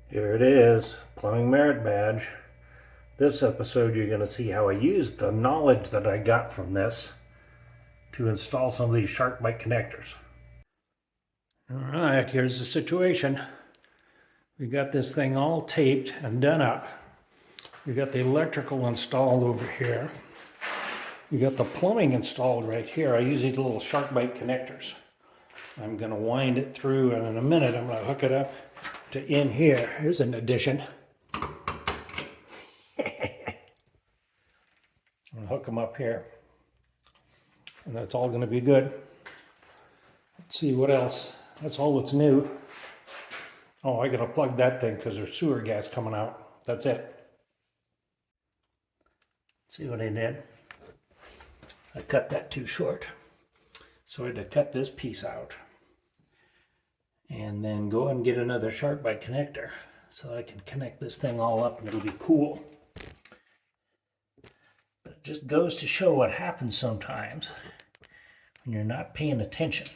Here it is, Plumbing Merit Badge. This episode you're going to see how I used the knowledge that I got from this to install some of these Sharkbyte connectors. Alright, here's the situation. We got this thing all taped and done up. We got the electrical installed over here. We got the plumbing installed right here. I use these little Sharkbyte connectors. I'm going to wind it through, and in a minute I'm going to hook it up to in here. Here's an addition. I'm going to hook them up here. And that's all going to be good. Let's see what else. That's all that's new. Oh, I got to plug that thing because there's sewer gas coming out. That's it. Let's see what I did. I cut that too short. So I had to cut this piece out. And then go and get another Sharkbyte connector so I can connect this thing all up and it'll be cool. But it just goes to show what happens sometimes when you're not paying attention.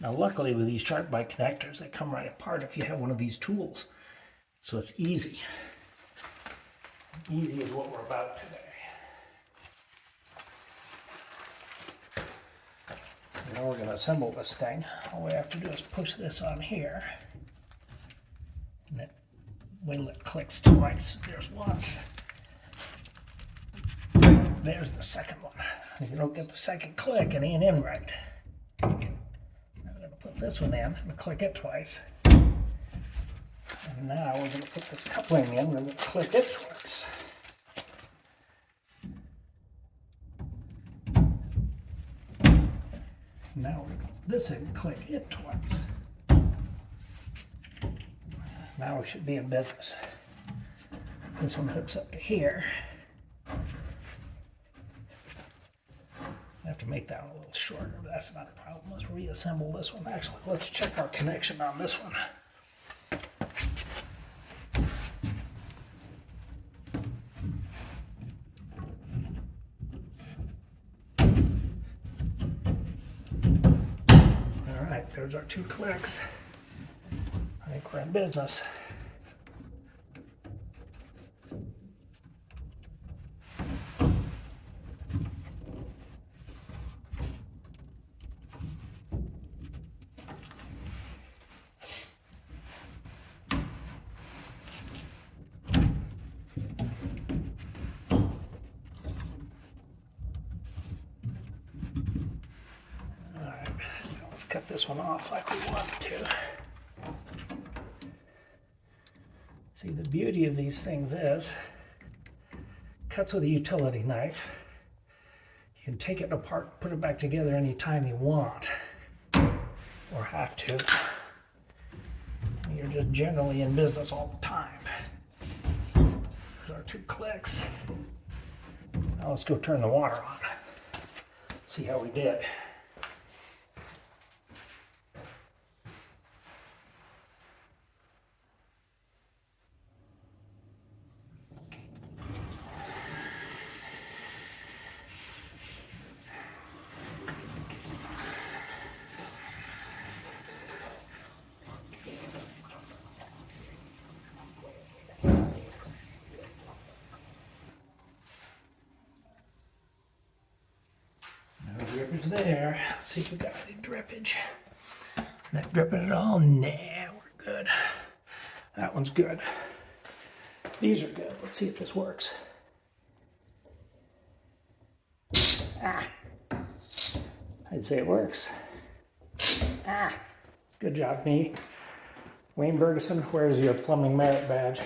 Now luckily with these Sharkbyte connectors, they come right apart if you have one of these tools. So it's easy. Easy is what we're about today. So now we're going to assemble this thing. All we have to do is push this on here. And it, wait till it clicks twice. There's once. There's the second one. If you don't get the second click, it ain't in right. I'm going to put this one in and click it twice. And now we're going to put this coupling in and click it twice. Now we're going to put this in and click it twice. Now we should be in business. This one hooks up to here. I have to make that one a little shorter, but that's not a problem. Let's reassemble this one. Actually, let's check our connection on this one. All right, there's our 2 clicks. I think we're in business. Let's cut this one off like we want to. See, the beauty of these things is, cuts with a utility knife. You can take it apart, put it back together anytime you want, or have to. You're just generally in business all the time. There's our 2 clicks. Now let's go turn the water on. See how we did. No drippage there. Let's see if we got any drippage. Not dripping at all? Nah, we're good. That one's good. These are good. Let's see if this works. Ah. I'd say it works. Ah. Good job, me. Wayne Bergeson, where's your plumbing merit badge?